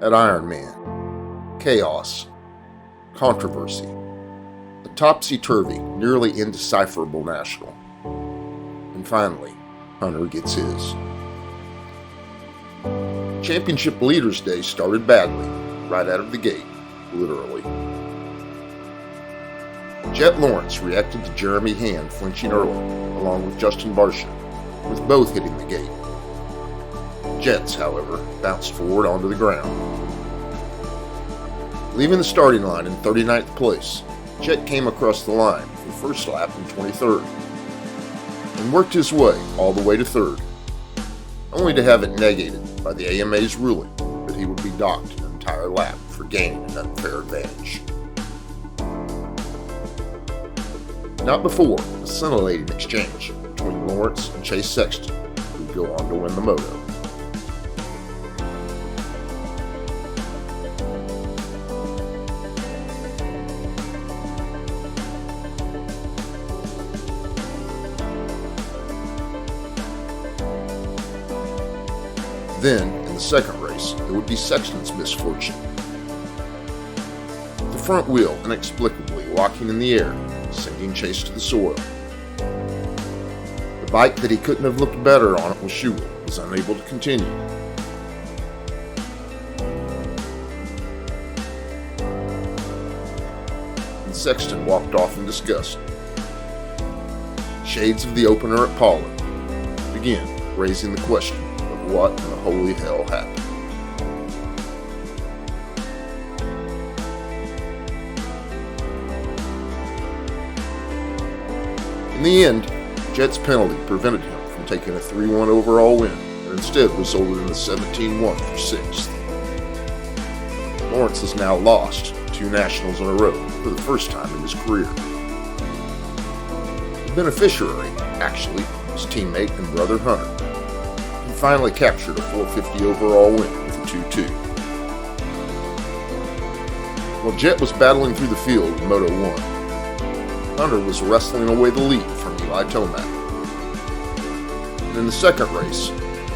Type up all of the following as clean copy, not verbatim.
at Ironman, chaos, controversy, a topsy-turvy, nearly indecipherable national. And finally, Hunter gets his. Championship Leaders Day started badly, right out of the gate, literally. Jet Lawrence reacted to Jeremy Hand flinching early, along with Justin Barcia, with both hitting the gate. Jets, however, bounced forward onto the ground. Leaving the starting line in 39th place, Jet came across the line for the first lap in 23rd, and worked his way all the way to 3rd, only to have it negated by the AMA's ruling that he would be docked an entire lap for gaining an unfair advantage. Not before a scintillating exchange between Lawrence and Chase Sexton, who would go on to win the Moto. Then, in the second race, it would be Sexton's misfortune. The front wheel inexplicably locking in the air, sending Chase to the soil. The bike that he couldn't have looked better on at Washougal was unable to continue. And Sexton walked off in disgust. Shades of the opener at Pollard, again raising the question of what in the holy hell happened. In the end, Jet's penalty prevented him from taking a 3-1 overall win, and instead resulted in a 17-1 for 6th. Lawrence has now lost 2 nationals in a row for the first time in his career. The beneficiary, actually, was teammate and brother Hunter, who finally captured a 450 overall win with a 2-2. While Jet was battling through the field in Moto 1, Hunter was wrestling away the lead from Eli Tomac. And in the second race,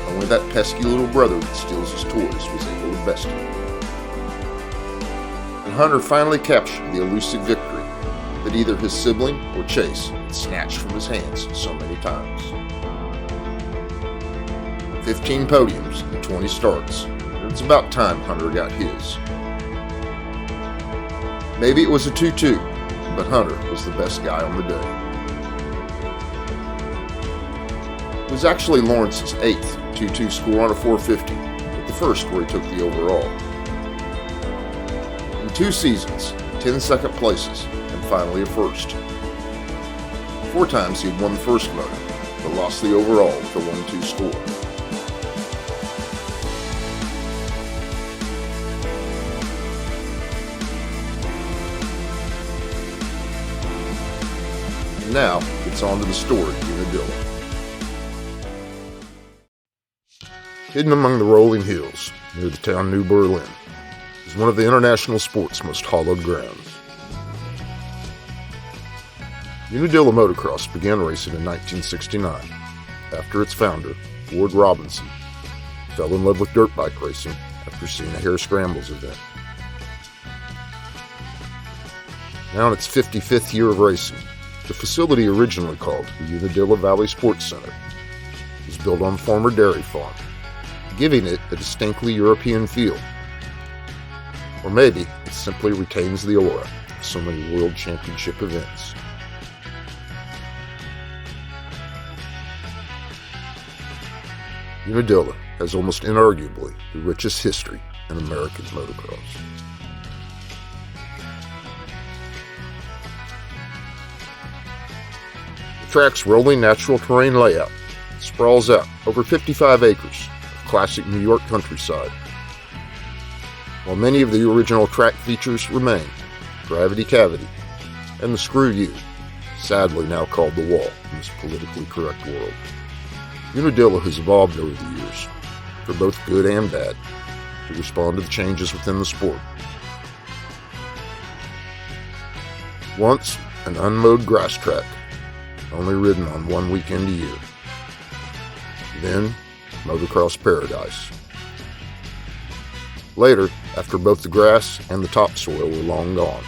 only that pesky little brother that steals his toys was able to best him. And Hunter finally captured the elusive victory that either his sibling or Chase had snatched from his hands so many times. 15 podiums and 20 starts, and it's about time Hunter got his. Maybe it was a 2-2, but Hunter was the best guy on the day. It was actually Lawrence's 8th 2-2 score on a 450, but the first where he took the overall. In 2 seasons, 10 second places, and finally a first. 4 times he had won the first moto, but lost the overall with a 1-2 score. Now, it's on to the storied Unadilla. Hidden among the rolling hills, near the town New Berlin, is one of the international sport's most hallowed grounds. Unadilla Motocross began racing in 1969, after its founder, Ward Robinson, fell in love with dirt bike racing after seeing a Hare Scrambles event. Now in its 55th year of racing, the facility, originally called the Unadilla Valley Sports Center, was built on a former dairy farm, giving it a distinctly European feel. Or maybe it simply retains the aura of so many World Championship events. Unadilla has almost inarguably the richest history in American motocross. The track's rolling natural terrain layout sprawls out over 55 acres of classic New York countryside. While many of the original track features remain, Gravity Cavity and the Screw You, sadly now called the Wall in this politically correct world. Unadilla has evolved over the years, for both good and bad, to respond to the changes within the sport. Once an unmowed grass track, only ridden on one weekend a year. Then, motocross paradise. Later, after both the grass and the topsoil were long gone,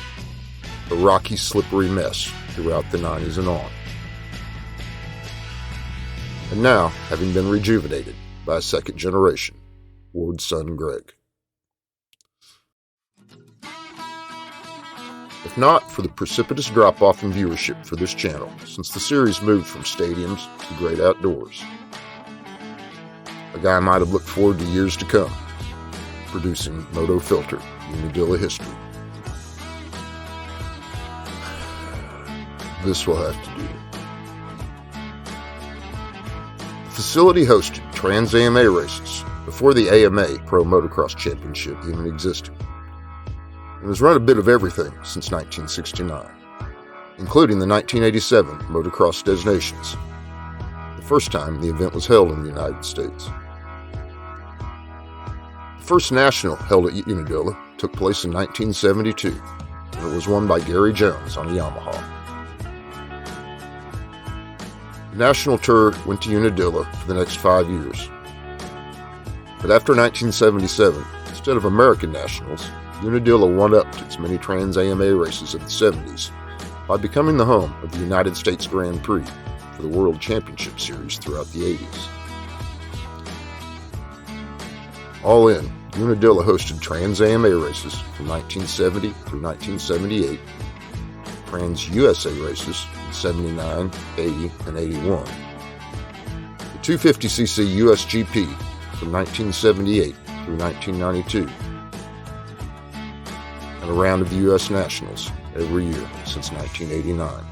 a rocky, slippery mess throughout the 90s and on. And now, having been rejuvenated by a second generation, Ward's son Greg. If not for the precipitous drop-off in viewership for this channel since the series moved from stadiums to great outdoors, a guy might have looked forward to years to come, producing Moto Filter Unadilla history. This will have to do. The facility hosted Trans-AMA races before the AMA Pro Motocross Championship even existed. It has run a bit of everything since 1969, including the 1987 Motocross Designations, the first time the event was held in the United States. The first national held at Unadilla took place in 1972, and it was won by Gary Jones on a Yamaha. The national tour went to Unadilla for the next 5 years. But after 1977, instead of American nationals, Unadilla one-upped its many Trans-AMA races of the 70s by becoming the home of the United States Grand Prix for the World Championship Series throughout the 80s. All in, Unadilla hosted Trans-AMA races from 1970 through 1978, Trans-USA races in 79, 80, and 81, the 250cc USGP from 1978 through 1992, and a round of the U.S. Nationals every year since 1989.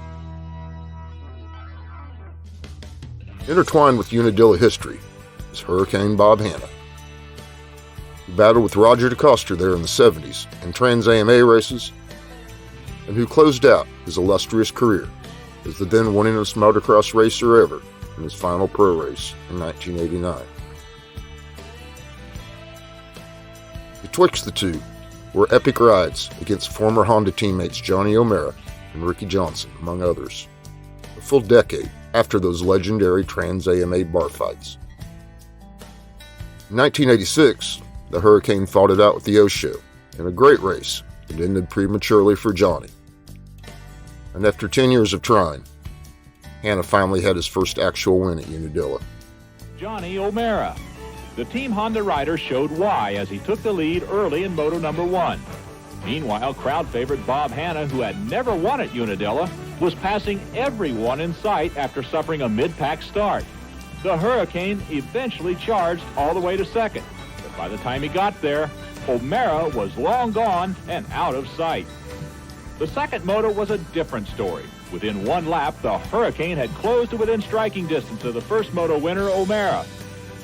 Intertwined with Unadilla history is Hurricane Bob Hanna, who battled with Roger DeCoster there in the 70s in Trans-AMA races, and who closed out his illustrious career as the then winningest motocross racer ever in his final pro race in 1989. Betwixt the two were epic rides against former Honda teammates Johnny O'Mara and Ricky Johnson, among others, a full decade after those legendary Trans-AMA bar fights. In 1986, the Hurricane fought it out with the O-Show in a great race that ended prematurely for Johnny. And after 10 years of trying, Hanna finally had his first actual win at Unadilla. Johnny O'Mara. The Team Honda rider showed why as he took the lead early in Moto number 1. Meanwhile, crowd favorite Bob Hanna, who had never won at Unadilla, was passing everyone in sight after suffering a mid-pack start. The Hurricane eventually charged all the way to second, but by the time he got there, O'Mara was long gone and out of sight. The second Moto was a different story. Within one lap, the Hurricane had closed to within striking distance of the first Moto winner, O'Mara.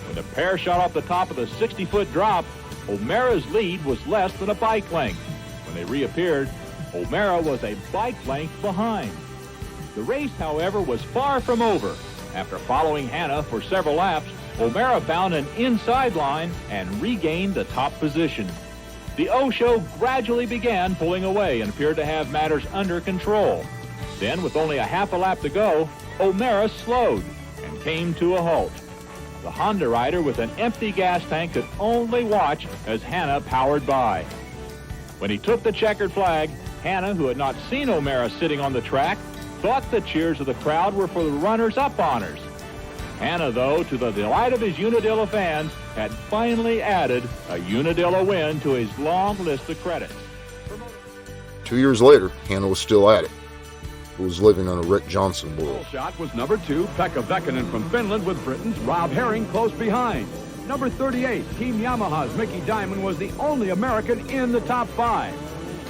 When the pair shot off the top of the 60-foot drop, O'Mara's lead was less than a bike length. When they reappeared, O'Mara was a bike length behind. The race, however, was far from over. After following Hanna for several laps, O'Mara found an inside line and regained the top position. The O-Show gradually began pulling away and appeared to have matters under control. Then, with only a half a lap to go, O'Mara slowed and came to a halt. The Honda rider with an empty gas tank could only watch as Hanna powered by. When he took the checkered flag, Hanna, who had not seen O'Mara sitting on the track, thought the cheers of the crowd were for the runners-up honors. Hanna, though, to the delight of his Unadilla fans, had finally added a Unadilla win to his long list of credits. 2 years later, Hanna was still at it, but was living on a Rick Johnson world. Shot was number 2, Pekka Väkkönen from Finland, with Britain's Rob Herring close behind. Number 38, Team Yamaha's Mickey Diamond was the only American in the top 5.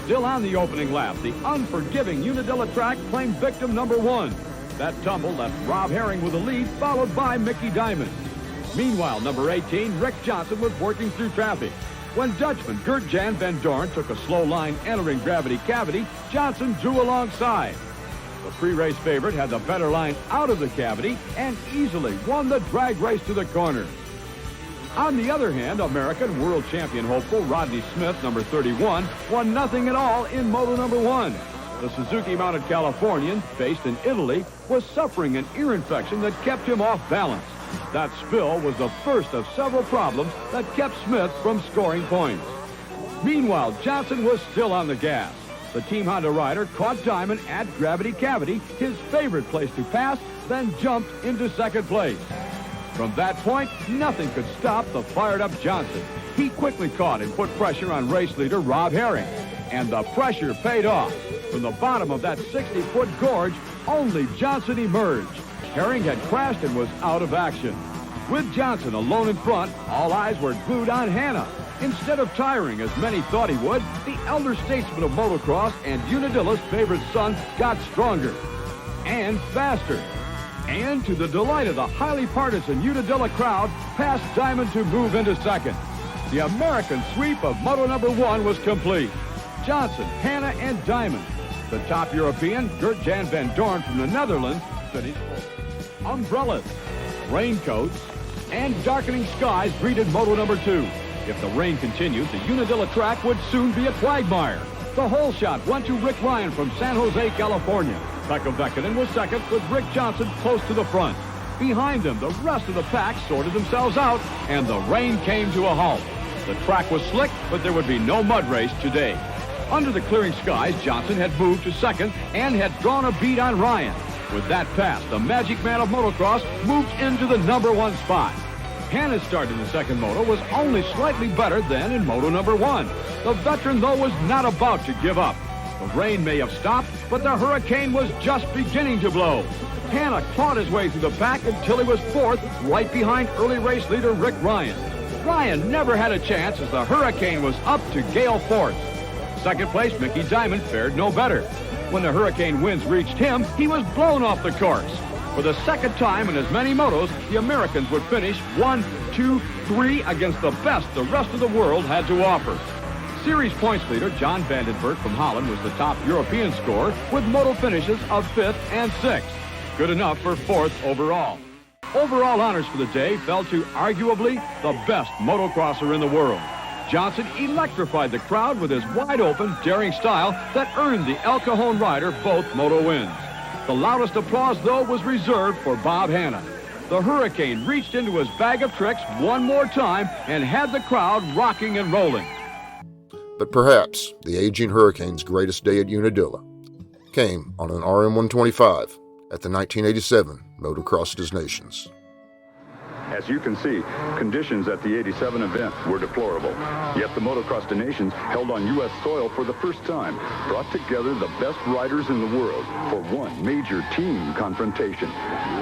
Still on the opening lap, the unforgiving Unadilla track claimed victim number 1. That tumble left Rob Herring with the lead, followed by Mickey Diamond. Meanwhile, number 18, Rick Johnson was working through traffic. When Dutchman Gert-Jan van Dorn took a slow line entering Gravity Cavity, Johnson drew alongside. The pre-race favorite had the better line out of the cavity and easily won the drag race to the corner. On the other hand, American world champion hopeful Rodney Smith, number 31, won nothing at all in Moto number 1. The Suzuki-mounted Californian, based in Italy, was suffering an ear infection that kept him off balance. That spill was the first of several problems that kept Smith from scoring points. Meanwhile, Johnson was still on the gas. The Team Honda rider caught Diamond at Gravity Cavity, his favorite place to pass, then jumped into second place. From that point, nothing could stop the fired-up Johnson. He quickly caught and put pressure on race leader Rob Herring, and the pressure paid off. From the bottom of that 60-foot gorge, only Johnson emerged. Herring had crashed and was out of action. With Johnson alone in front, all eyes were glued on Hanna. Instead of tiring, as many thought he would, the elder statesman of motocross and Unadilla's favorite son got stronger and faster. And to the delight of the highly partisan Unadilla crowd, passed Diamond to move into second. The American sweep of Moto number 1 was complete. Johnson, Hanna, and Diamond. The top European, Gert-Jan van Doorn from the Netherlands, finished fourth. Umbrellas, raincoats, and darkening skies greeted Moto number 2. If the rain continued, the Unadilla track would soon be a quagmire. The hole shot went to Rick Ryan from San Jose, California. Pekka Vähkönen was second, with Rick Johnson close to the front. Behind them, the rest of the pack sorted themselves out, and the rain came to a halt. The track was slick, but there would be no mud race today. Under the clearing skies, Johnson had moved to second and had drawn a beat on Ryan. With that pass, the magic man of motocross moved into the number 1 spot. Hanna's start in the second moto was only slightly better than in Moto number 1. The veteran, though, was not about to give up. The rain may have stopped, but the hurricane was just beginning to blow. Hanna clawed his way through the pack until he was fourth, right behind early race leader Rick Ryan. Ryan never had a chance as the hurricane was up to gale force. Second place, Mickey Diamond, fared no better. When the hurricane winds reached him, he was blown off the course. For the second time in as many motos, the Americans would finish 1, 2, 3 against the best the rest of the world had to offer. Series points leader John Vandenberg from Holland was the top European scorer with moto finishes of 5th and 6th. Good enough for 4th overall. Overall honors for the day fell to arguably the best motocrosser in the world. Johnson electrified the crowd with his wide-open, daring style that earned the El Cajon rider both moto wins. The loudest applause, though, was reserved for Bob Hanna. The Hurricane reached into his bag of tricks one more time and had the crowd rocking and rolling. But perhaps the aging Hurricane's greatest day at Unadilla came on an RM125 at the 1987 Motocross des Nations. As you can see, conditions at the 87 event were deplorable. Yet the Motocross des Nations, held on U.S. soil for the first time, brought together the best riders in the world for one major team confrontation.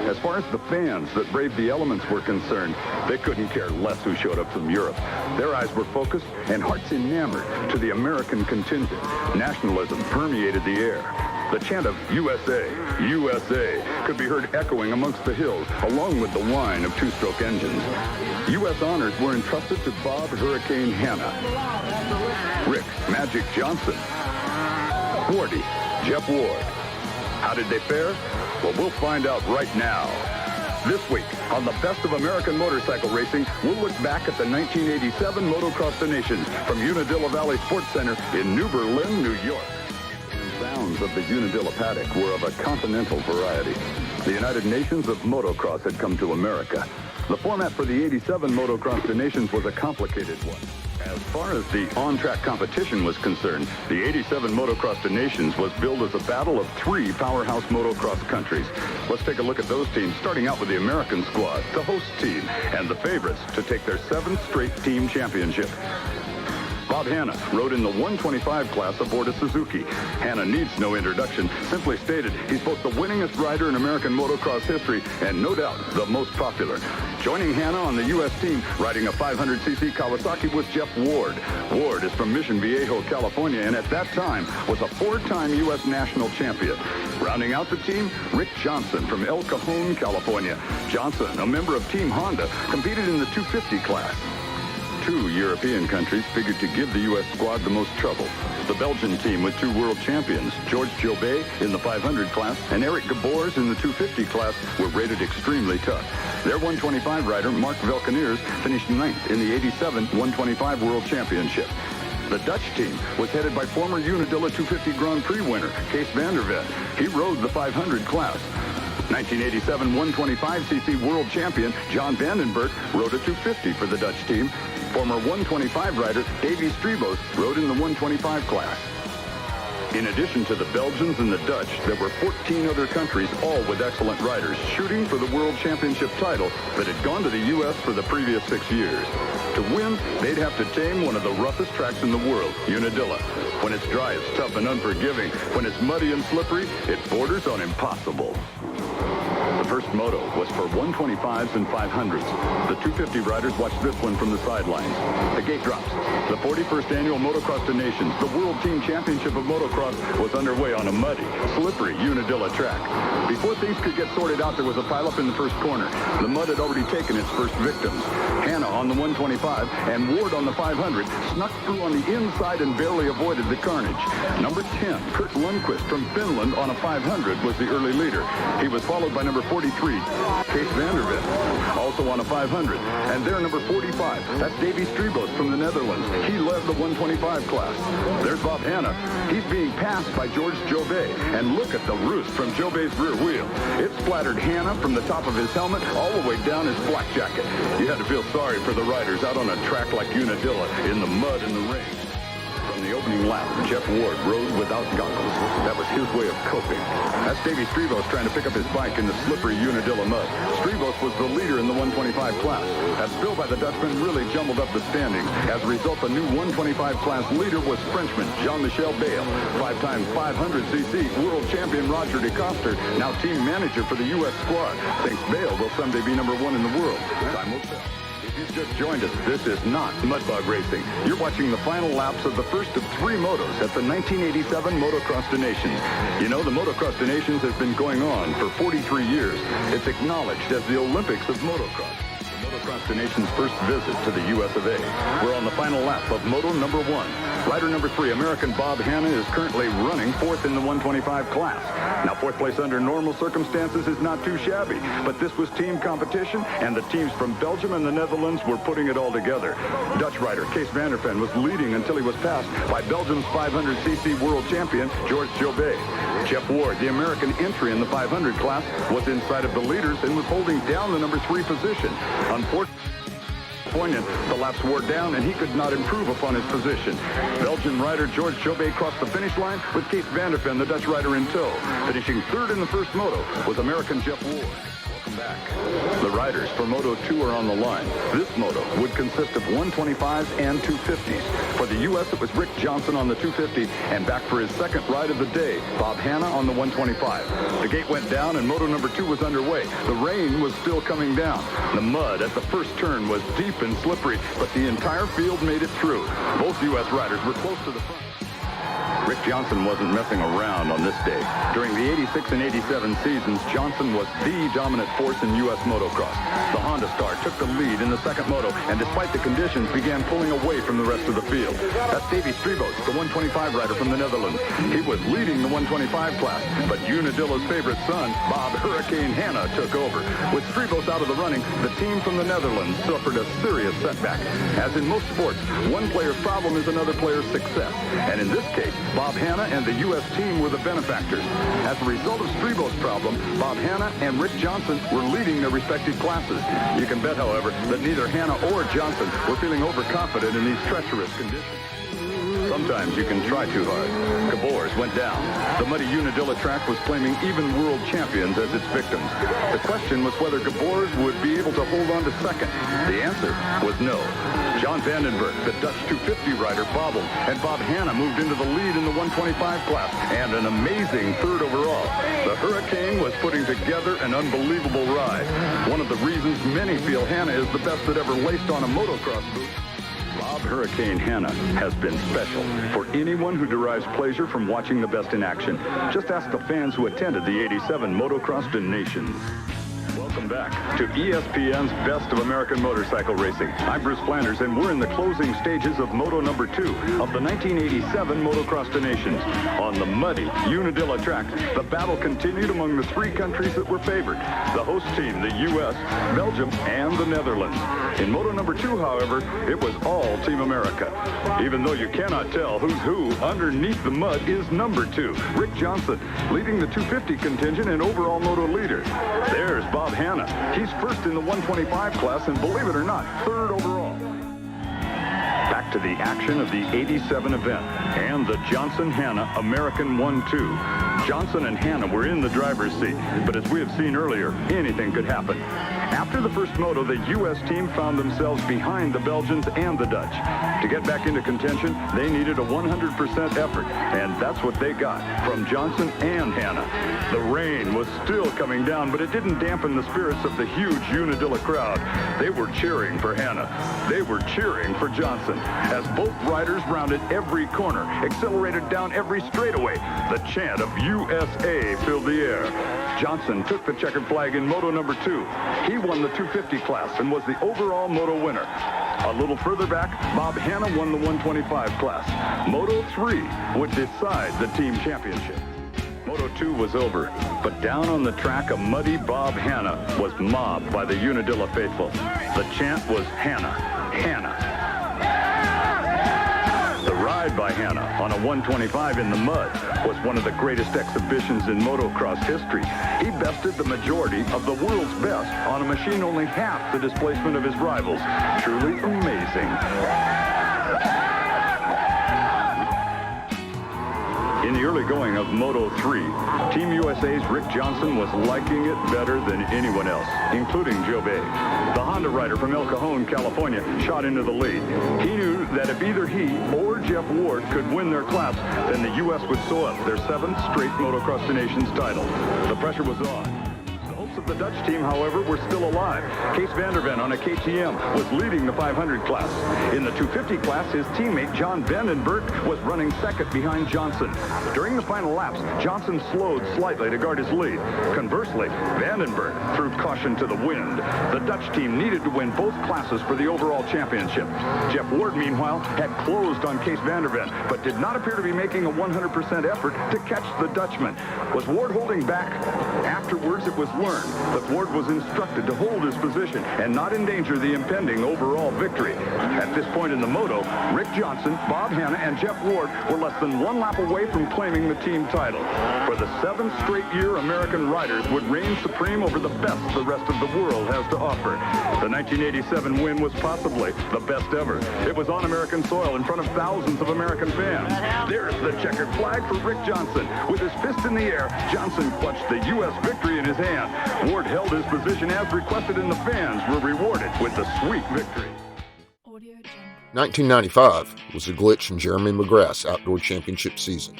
As far as the fans that braved the elements were concerned, they couldn't care less who showed up from Europe. Their eyes were focused and hearts enamored to the American contingent. Nationalism permeated the air. The chant of USA, USA could be heard echoing amongst the hills, along with the whine of two-stroke engines. U.S. honors were entrusted to Bob Hurricane Hanna, Rick Magic Johnson, Wardy Jeff Ward. How did they fare? Well, we'll find out right now. This week, on the Best of American Motorcycle Racing, we'll look back at the 1987 Motocross des Nations from Unadilla Valley Sports Center in New Berlin, New York. Sounds of the Unadilla paddock were of a continental variety. The United Nations of Motocross had come to America. The format for the 87 Motocross des Nations was a complicated one. As far as the on-track competition was concerned, the 87 Motocross des Nations was billed as a battle of 3 powerhouse motocross countries. Let's take a look at those teams, starting out with the American squad, the host team, and the favorites to take their 7th straight team championship. Bob Hanna rode in the 125 class aboard a Suzuki. Hanna needs no introduction. Simply stated, he's both the winningest rider in American motocross history and no doubt the most popular. Joining Hanna on the U.S. team, riding a 500cc Kawasaki, was Jeff Ward. Ward is from Mission Viejo, California, and at that time was a 4-time U.S. national champion. Rounding out the team, Rick Johnson from El Cajon, California. Johnson, a member of Team Honda, competed in the 250 class. 2 European countries figured to give the U.S. squad the most trouble. The Belgian team with 2 world champions, George Jobet in the 500 class and Eric Gabors in the 250 class, were rated extremely tough. Their 125 rider, Mark Velkeniers, finished 9th in the 87 125 World Championship. The Dutch team was headed by former Unadilla 250 Grand Prix winner, Kees van der Vet. He rode the 500 class. 1987 125cc world champion John Vandenberg rode a 250 for the Dutch team. Former 125 rider Davy Strebos rode in the 125 class. In addition to the Belgians and the Dutch, there were 14 other countries, all with excellent riders, shooting for the World Championship title that had gone to the U.S. for the previous 6 years. To win, they'd have to tame one of the roughest tracks in the world, Unadilla. When it's dry, it's tough and unforgiving. When it's muddy and slippery, it borders on impossible. The first moto was for 125s and 500s. The 250 riders watched this one from the sidelines. The gate drops. The 41st annual Motocross to Nations, the World Team Championship of Motocross, was underway on a muddy, slippery Unadilla track. Before things could get sorted out, there was a pileup in the first corner. The mud had already taken its first victims. Hannah on the 125 and Ward on the 500 snuck through on the inside and barely avoided the carnage. Number 10, Kurt Lundqvist from Finland on a 500 was the early leader. He was followed by number 43, Case Vandervet, also on a 500. And there, number 45, that's Davy Strebos from the Netherlands. He led the 125 class. There's Bob Hanna. He's being passed by George Jobé. And look at the roost from Jobé's rear wheel. It splattered Hanna from the top of his helmet all the way down his flak jacket. You had to feel sorry for the riders out on a track like Unadilla in the mud and the rain. From the opening lap, Jeff Ward rode without goggles. That was his way of coping. That's Davy Strebos trying to pick up his bike in the slippery Unadilla mud. Strebos was the leader in the 125 class. That spill by the Dutchman really jumbled up the standings. As a result, the new 125 class leader was Frenchman Jean-micheal Bale. Five-time 500cc world champion Roger DeCoster, now team manager for the U.S. squad, thinks Bale will someday be number one in the world. Time will tell. If you've just joined us, this is not Mudbug Racing. You're watching the final laps of the first of 3 motos at the 1987 Motocross to Nations. You know, the Motocross to Nations has been going on for 43 years. It's acknowledged as the Olympics of motocross. Motocross to Nations' first visit to the U.S. of A. We're on the final lap of Moto number 1. Rider number 3, American Bob Hanna, is currently running 4th in the 125 class. Now, 4th place under normal circumstances is not too shabby, but this was team competition, and the teams from Belgium and the Netherlands were putting it all together. Dutch rider Case Vanderven was leading until he was passed by Belgium's 500cc world champion, George Jobé. Jeff Ward, the American entry in the 500 class, was inside of the leaders and was holding down the number 3 position. Unfortunately, the laps wore down and he could not improve upon his position. Belgian rider George Jobé crossed the finish line with Case Vanderven, the Dutch rider, in tow. Finishing 3rd in the first moto was American Jeff Ward. Welcome back. The riders for Moto 2 are on the line. This moto would consist of 125s and 250s. For the U.S., it was Rick Johnson on the 250, and back for his second ride of the day, Bob Hanna on the 125. The gate went down and Moto number 2 was underway. The rain was still coming down. The mud at the first turn was deep and slippery, but the entire field made it through. Both U.S. riders were close to the front. Rick Johnson wasn't messing around on this day. During the 86 and 87 seasons, Johnson was the dominant force in U.S. motocross. The Honda star took the lead in the second moto, and despite the conditions, began pulling away from the rest of the field. That's Davy Strebos, the 125 rider from the Netherlands. He was leading the 125 class, but Unadilla's favorite son, Bob Hurricane Hanna, took over. With Strebos out of the running, the team from the Netherlands suffered a serious setback. As in most sports, one player's problem is another player's success. And in this case, Bob Hanna and the U.S. team were the benefactors. As a result of Strebos' problem, Bob Hanna and Rick Johnson were leading their respective classes. You can bet, however, that neither Hanna or Johnson were feeling overconfident in these treacherous conditions. Sometimes you can try too hard. Gabors went down. The muddy Unadilla track was claiming even world champions as its victims. The question was whether Gabors would be able to hold on to second. The answer was no. John Vandenberg, the Dutch 250 rider, bobbled, and Bob Hanna moved into the lead in the 125 class, and an amazing 3rd overall. The Hurricane was putting together an unbelievable ride. One of the reasons many feel Hanna is the best that ever laced on a motocross boot. Bob Hurricane Hanna has been special for anyone who derives pleasure from watching the best in action. Just ask the fans who attended the 87 Motocross to Nations. Welcome back to ESPN's Best of American Motorcycle Racing. I'm Bruce Flanders, and we're in the closing stages of Moto number 2 of the 1987 Motocross to Nations. On the muddy Unadilla track, the battle continued among the 3 countries that were favored. The host team, the U.S., Belgium, and the Netherlands. In Moto number 2, however, it was all Team America. Even though you cannot tell who's who, underneath the mud is number 2, Rick Johnson, leading the 250 contingent and overall Moto leader. There's Bob Hanna. He's first in the 125 class, and believe it or not, 3rd overall. to the action of the 87 event and the Johnson-Hanna American 1-2. Johnson and Hanna were in the driver's seat, but as we have seen earlier, anything could happen. After the first moto, the U.S. team found themselves behind the Belgians and the Dutch. To get back into contention, they needed a 100% effort, and that's what they got from Johnson and Hanna. The rain was still coming down, but it didn't dampen the spirits of the huge Unadilla crowd. They were cheering for Hanna. They were cheering for Johnson. As both riders rounded every corner, accelerated down every straightaway, the chant of USA filled the air. Johnson took the checkered flag in Moto number 2. He won the 250 class and was the overall Moto winner. A little further back, Bob Hanna won the 125 class. Moto 3 would decide the team championship. Moto 2 was over, but down on the track, a muddy Bob Hanna was mobbed by the Unadilla faithful. The chant was Hanna, Hanna. The ride by Hanna on a 125 in the mud was one of the greatest exhibitions in motocross history. He bested the majority of the world's best on a machine only half the displacement of his rivals. Truly amazing. In the early going of Moto 3, Team USA's Rick Johnson was liking it better than anyone else, including Joe Bay. The Honda rider from El Cajon, California, shot into the lead. He knew that if either he or Jeff Ward could win their class, then the U.S. would sew up their 7th straight Motocross the Nations title. The pressure was on. Of the Dutch team, however, were still alive. Kees van der Ven on a KTM was leading the 500 class. In the 250 class, his teammate John Vandenberg was running second behind Johnson. During the final laps, Johnson slowed slightly to guard his lead. Conversely, Vandenberg threw caution to the wind. The Dutch team needed to win both classes for the overall championship. Jeff Ward, meanwhile, had closed on Kees van der Ven, but did not appear to be making a 100% effort to catch the Dutchman. Was Ward holding back? Afterwards, it was learned that Ward was instructed to hold his position and not endanger the impending overall victory. At this point in the moto, Rick Johnson, Bob Hanna, and Jeff Ward were less than one lap away from claiming the team title. For the 7th straight year, American riders would reign supreme over the best the rest of the world has to offer. The 1987 win was possibly the best ever. It was on American soil in front of thousands of American fans. There's the checkered flag for Rick Johnson. With his fist in the air, Johnson clutched the U.S. victory in his hand. Ward held his position as requested, and the fans were rewarded with the sweet victory. 1995 was a glitch in Jeremy McGrath's outdoor championship season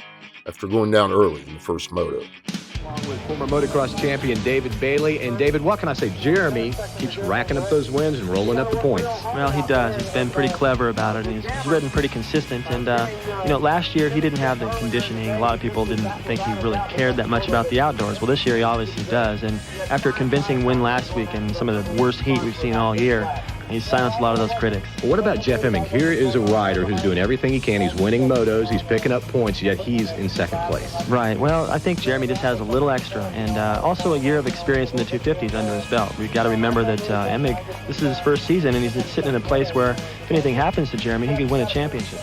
after going down early in the first moto. Along with former motocross champion David Bailey. And David, what can I say? Jeremy keeps racking up those wins and rolling up the points. Well, he does. He's been pretty clever about it. He's ridden pretty consistent. And, last year he didn't have the conditioning. A lot of people didn't think he really cared that much about the outdoors. Well, this year he obviously does. And after a convincing win last week and some of the worst heat we've seen all year, he's silenced a lot of those critics. Well, what about Jeff Hemming? Here is a rider who's doing everything he can. He's winning motos. He's picking up points, yet he's in second place. Right. Well, I think Jeremy just has a little extra, and also a year of experience in the 250s under his belt. We've got to remember that Hemming, this is his first season, and he's sitting in a place where if anything happens to Jeremy, he could win a championship.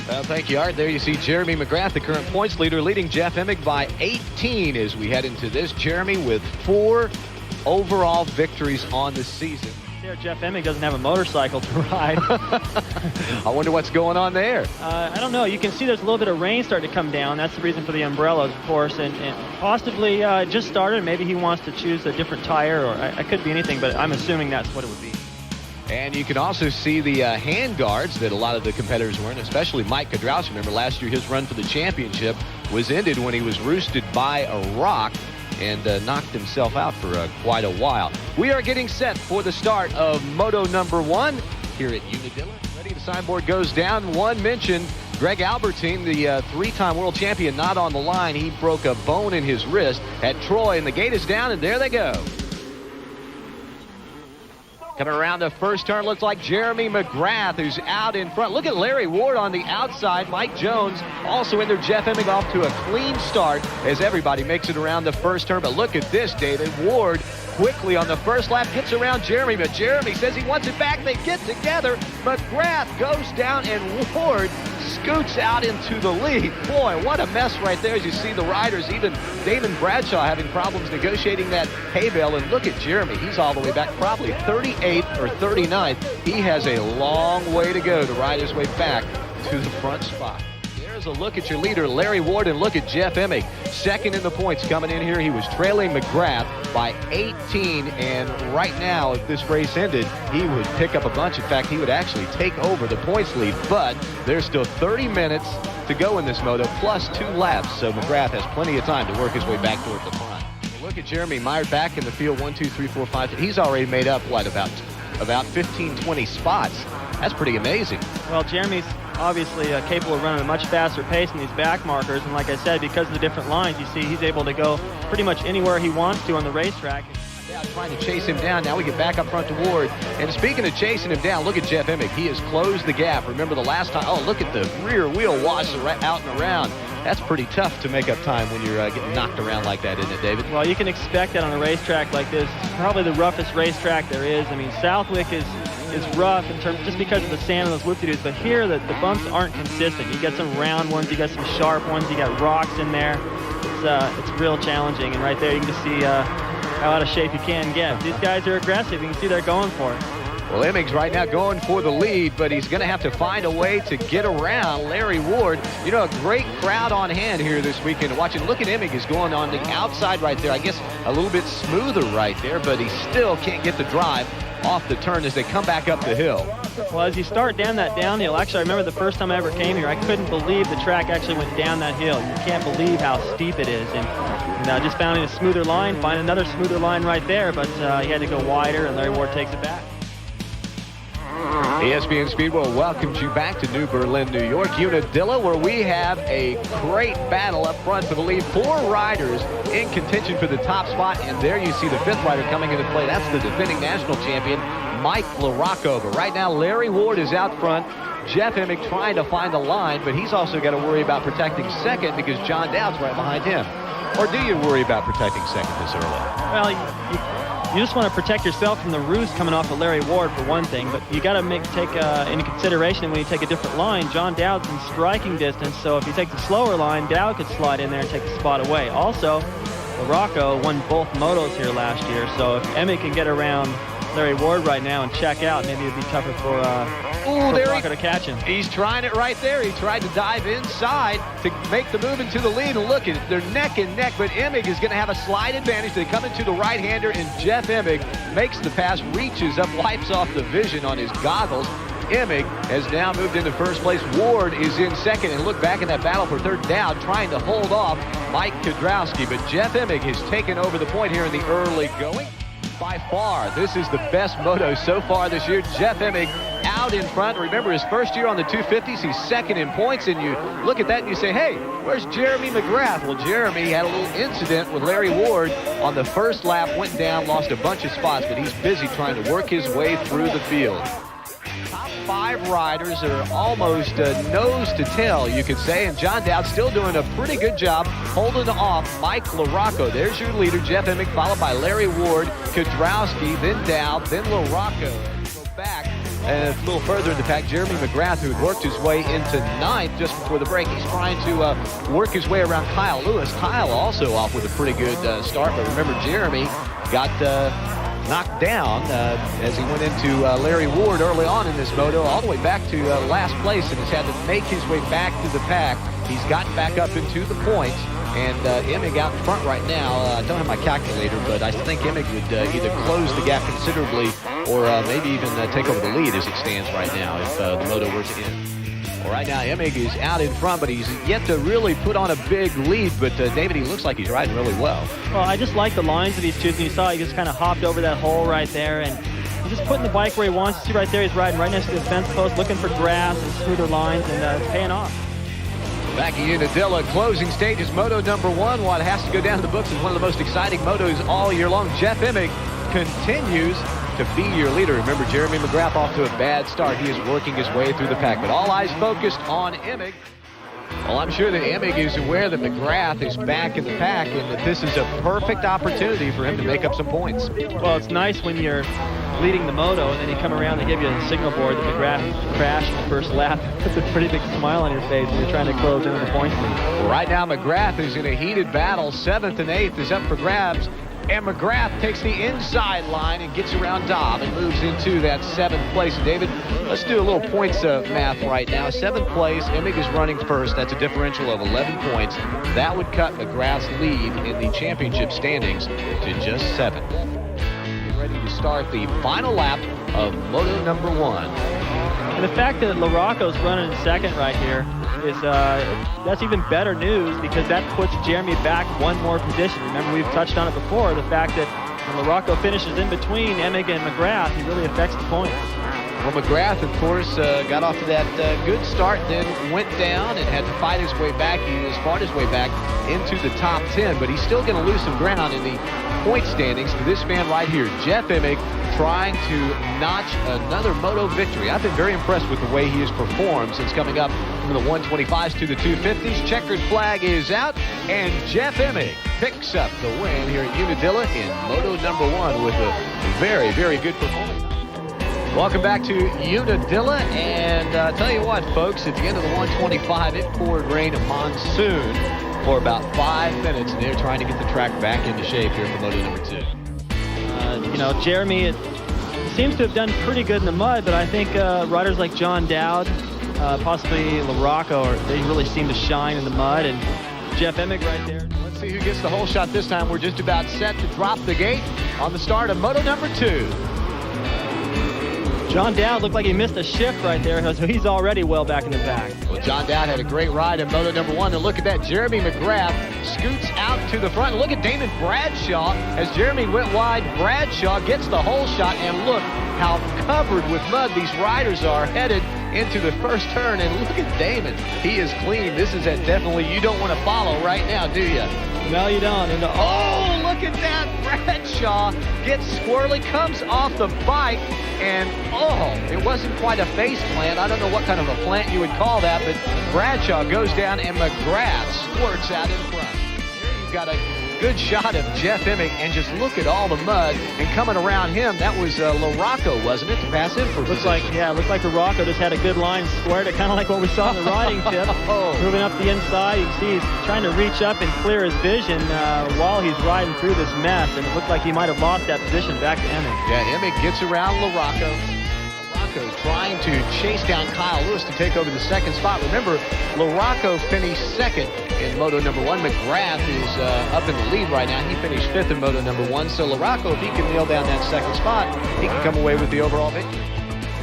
Well, thank you, Art. There you see Jeremy McGrath, the current points leader, leading Jeff Hemming by 18 as we head into this. Jeremy with 4 overall victories on the season. Jeff Hemming doesn't have a motorcycle to ride. I wonder what's going on there. I don't know. You can see there's a little bit of rain starting to come down. That's the reason for the umbrellas, of course. And possibly just started. Maybe he wants to choose a different tire, or I could be anything, but I'm assuming that's what it would be. And you can also see the hand guards that a lot of the competitors were in, especially Mike Kadraus. Remember, last year his run for the championship was ended when he was roosted by a rock and knocked himself out for quite a while. We are getting set for the start of Moto number 1 here at Unadilla. Ready, the signboard goes down. One mention, Greg Albertine, the 3-time world champion, not on the line. He broke a bone in his wrist at Troy, and the gate is down, and there they go. Coming around the first turn, looks like Jeremy McGrath, who's out in front. Look at Larry Ward on the outside. Mike Jones also in there. Jeff Hemming off to a clean start as everybody makes it around the first turn. But look at this, David. Ward quickly on the first lap gets around Jeremy, but Jeremy says he wants it back. They get together. McGrath goes down, and Ward scoots out into the lead. Boy, what a mess right there as you see the riders, even David Bradshaw having problems negotiating that hay bale. And look at Jeremy. He's all the way back, probably 38 38th or 39th. He has a long way to go to ride his way back to the front spot. There's a look at your leader, Larry Ward, and look at Jeff Emig. Second in the points coming in here. He was trailing McGrath by 18, and right now, if this race ended, he would pick up a bunch. In fact, he would actually take over the points lead, but there's still 30 minutes to go in this moto, plus 2 laps, so McGrath has plenty of time to work his way back toward the front. Look at Jeremy Meyer back in the field, 1, 2, 3, 4, 5. He's already made up, what, about 15, 20 spots. That's pretty amazing. Well, Jeremy's obviously capable of running a much faster pace in these back markers, and like I said, because of the different lines, you see he's able to go pretty much anywhere he wants to on the racetrack. Yeah, trying to chase him down. Now we get back up front to Ward. And speaking of chasing him down, look at Jeff Emig. He has closed the gap. Remember the last time? Oh, look at the rear wheel wash out and around. That's pretty tough to make up time when you're getting knocked around like that, isn't it, David? Well, you can expect that on a racetrack like this. It's probably the roughest racetrack there is. I mean, Southwick is rough in terms just because of the sand and those whoop-de-doos, but here the bumps aren't consistent. You got some round ones, you got some sharp ones, you got rocks in there. It's real challenging, and right there you can just see how out of shape you can get. These guys are aggressive. You can see they're going for it. Well, Emig's right now going for the lead, but he's going to have to find a way to get around Larry Ward. You know, a great crowd on hand here this weekend watching. Look at Emig is going on the outside right there. I guess a little bit smoother right there, but he still can't get the drive off the turn as they come back up the hill. Well, as you start down that downhill, actually I remember the first time I ever came here, I couldn't believe the track actually went down that hill. You can't believe how steep it is. And just found a smoother line, find another smoother line right there, but he had to go wider, and Larry Ward takes it back. ESPN Speedway welcomes you back to New Berlin, New York, Unadilla, where we have a great battle up front for the lead. 4 riders in contention for the top spot, and there you see the 5th rider coming into play. That's the defending national champion, Mike LaRocco. But right now, Larry Ward is out front. Jeff Emig trying to find a line, but he's also got to worry about protecting second because John Dowd's right behind him. Or do you worry about protecting second this early? Well, you just want to protect yourself from the roost coming off of Larry Ward for one thing, but you got to take into consideration when you take a different line, John Dowd's in striking distance, so if you take the slower line, Dowd could slide in there and take the spot away. Also, LaRocco won both motos here last year, so if Emig can get around Larry Ward right now and check out, maybe it'd be tougher for LaRocco to catch him. He's trying it right there. He tried to dive inside to make the move into the lead, and look at it. They're neck and neck, but Emig is going to have a slight advantage. They come into the right-hander, and Jeff Emig makes the pass, reaches up, wipes off the vision on his goggles. Emig has now moved into first place. Ward is in second, and look back in that battle for third down, trying to hold off Mike Kadrowski, but Jeff Emig has taken over the point here in the early going. By far, this is the best moto so far this year. Jeff Emig out in front. Remember, his first year on the 250s, he's second in points, and you look at that and you say, hey, where's Jeremy McGrath? Well, Jeremy had a little incident with Larry Ward on the first lap, went down, lost a bunch of spots, but he's busy trying to work his way through the field. Top 5 riders are almost nose to tail, you could say, and John Dowd still doing a pretty good job holding off Mike LaRocco. There's your leader, Jeff Emig, followed by Larry Ward, Kadrowski, then Dowd, then LaRocco. Go back and a little further in the pack, Jeremy McGrath, who had worked his way into 9th just before the break. He's trying to work his way around Kyle Lewis. Kyle also off with a pretty good start, but remember, Jeremy got knocked down as he went into Larry Ward early on in this moto, all the way back to last place, and has had to make his way back to the pack. He's gotten back up into the points, and Emig out in front right now. I don't have my calculator, but I think Emig would either close the gap considerably or maybe even take over the lead as it stands right now if the moto were to end. Well, right now, Emig is out in front, but he's yet to really put on a big lead. But, David, he looks like he's riding really well. Well, I just like the lines that he's choosing. You saw he just kind of hopped over that hole right there, and he's just putting the bike where he wants. You see right there, he's riding right next to the fence post, looking for grass and smoother lines, and it's paying off. Back in Unadilla, closing stages, Moto number 1. While it has to go down to the books as one of the most exciting motos all year long, Jeff Emig continues to be your leader. Remember, Jeremy McGrath off to a bad start. He is working his way through the pack, but all eyes focused on Emig. Well, I'm sure that Emig is aware that McGrath is back in the pack and that this is a perfect opportunity for him to make up some points. Well, it's nice when you're leading the moto and then you come around and give you a signal board that McGrath crashed in the first lap. It's a pretty big smile on your face when you're trying to close into the points lead. Well, right now, McGrath is in a heated battle. 7th and 8th is up for grabs. And McGrath takes the inside line and gets around Dobb and moves into that 7th place. David, let's do a little points math right now. 7th place, Emig is running first. That's a differential of 11 points. That would cut McGrath's lead in the championship standings to just 7. We're ready to start the final lap of Moto number 1. And the fact that LaRocco's running in second right here is that's even better news, because that puts Jeremy back one more position. Remember, we've touched on it before, the fact that when LaRocco finishes in between Emig and McGrath, he really affects the points. Well, McGrath, of course, got off to that good start, then went down and had to fight his way back. He has fought his way back into the top 10, but he's still going to lose some ground in the point standings to this man right here, Jeff Emig, trying to notch another Moto victory. I've been very impressed with the way he has performed since coming up from the 125s to the 250s. Checkered flag is out, and Jeff Emig picks up the win here at Unadilla in Moto number 1 with a very, very good performance. Welcome back to Unadilla, and tell you what, folks, at the end of the 125, it poured rain, a monsoon, for about 5 minutes, and they're trying to get the track back into shape here for Moto number 2. Jeremy seems to have done pretty good in the mud, but I think riders like John Dowd, possibly LaRocco, they really seem to shine in the mud, and Jeff Emig right there. Let's see who gets the whole shot this time. We're just about set to drop the gate on the start of Moto number 2. John Dowd looked like he missed a shift right there, so he's already well back in the pack. Well, John Dowd had a great ride in Moto number 1, and look at that. Jeremy McGrath scoots out to the front. Look at Damon Bradshaw. As Jeremy went wide, Bradshaw gets the whole shot, and look how covered with mud these riders are headed into the first turn. And look at Damon. He is clean. This is definitely you don't want to follow right now, do you? No, you don't. And oh, look at that. Bradshaw gets squirrely, comes off the bike, and it wasn't quite a face plant. I don't know what kind of a plant you would call that, but Bradshaw goes down and McGrath squirts out in front. Here you've got a good shot of Jeff Emig, and just look at all the mud, and coming around him, that was LaRocco, wasn't it, to pass him for looks like LaRocco just had a good line, squared it, kind of like what we saw in the riding tip. Moving up the inside, you can see he's trying to reach up and clear his vision while he's riding through this mess, and it looked like he might have lost that position back to Emig. Yeah, Emig gets around LaRocco. LaRocco trying to chase down Kyle Lewis to take over the second spot. Remember, LaRocco finished second in Moto number 1. McGrath is up in the lead right now. He finished 5th in Moto number 1. So LaRocco, if he can nail down that second spot, he can come away with the overall victory.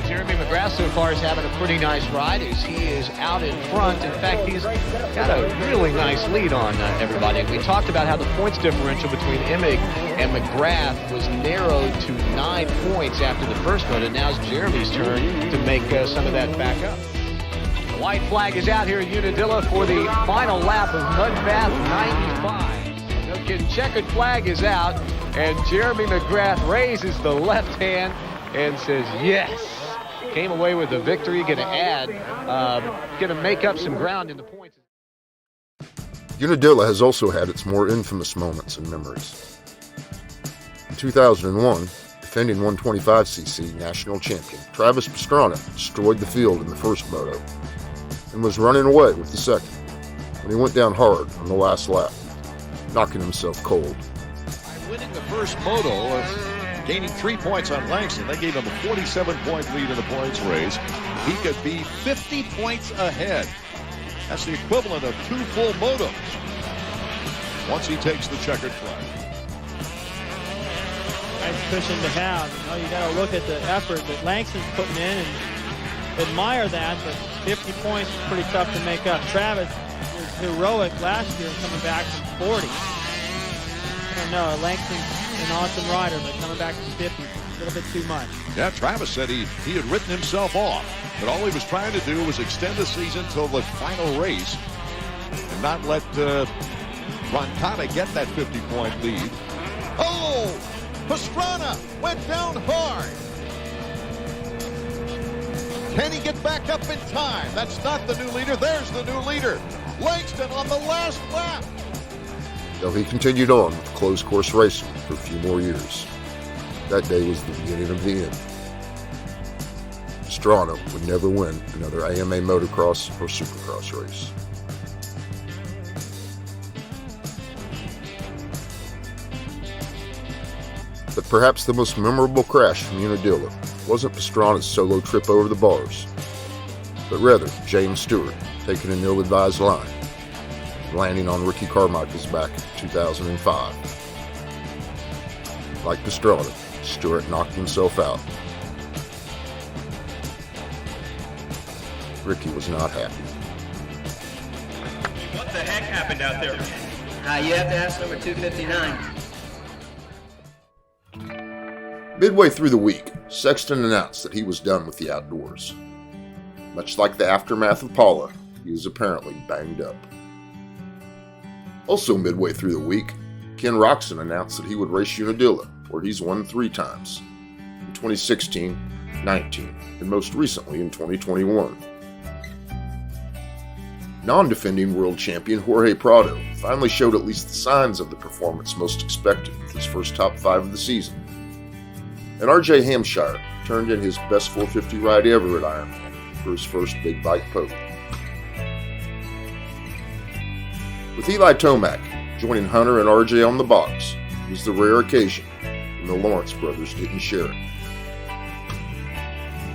Jeremy McGrath so far is having a pretty nice ride as he is out in front. In fact, he's got a really nice lead on everybody. We talked about how the points differential between Emig and McGrath was narrowed to 9 points after the first moto. Now it's Jeremy's turn to make some of that back up. The white flag is out here at Unadilla for the final lap of Mudbath 95. No kidding, checkered flag is out, and Jeremy McGrath raises the left hand and says yes. Came away with a victory, going to make up some ground in the points. Unadilla has also had its more infamous moments and memories. In 2001, defending 125cc national champion Travis Pastrana destroyed the field in the first moto and was running away with the second when he went down hard on the last lap, knocking himself cold. By winning the first moto, gaining 3 points on Langston, that gave him a 47-point lead in the points race. He could be 50 points ahead. That's the equivalent of 2 full motos once he takes the checkered flag. Nice cushion to have. You got to look at the effort that Langston's putting in and admire that, but 50 points is pretty tough to make up. Travis was heroic last year coming back from 40. I don't know, Langston's an awesome rider, but coming back to 50 is a little bit too much. Yeah, Travis said he had written himself off, but all he was trying to do was extend the season till the final race and not let Roncada get that 50-point lead. Oh, Pastrana went down hard. Can he get back up in time? That's not the new leader. There's the new leader. Langston on the last lap. Though he continued on with closed course racing for a few more years. That day was the beginning of the end. Pastrana would never win another AMA motocross or supercross race. perhaps the most memorable crash from Unadilla wasn't Pastrana's solo trip over the bars, but rather James Stewart taking an ill-advised line, landing on Ricky Carmichael's back in 2005. Like Pastrana, Stewart knocked himself out. Ricky was not happy. What the heck happened out there? You have to ask number 259. Midway through the week, Sexton announced that he was done with the outdoors. Much like the aftermath of Paula, he was apparently banged up. Also midway through the week, Ken Roczen announced that he would race Unadilla, where he's won 3 times, in 2016, 19, and most recently in 2021. Non-defending world champion Jorge Prado finally showed at least the signs of the performance most expected with his first top 5 of the season. And RJ Hampshire turned in his best 450 ride ever at Ironman for his first big bike podium. With Eli Tomac joining Hunter and RJ on the box, it was the rare occasion when the Lawrence brothers didn't share it.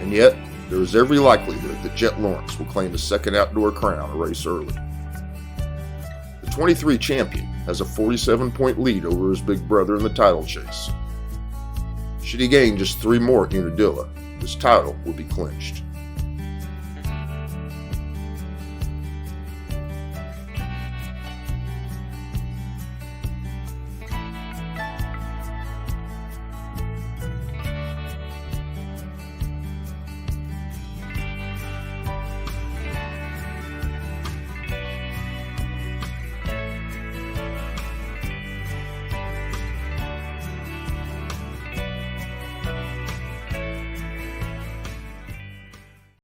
And yet, there is every likelihood that Jet Lawrence will claim his second outdoor crown a race early. The 23 champion has a 47-point lead over his big brother in the title chase. Should he gain just 3 more at Unadilla, his title would be clinched.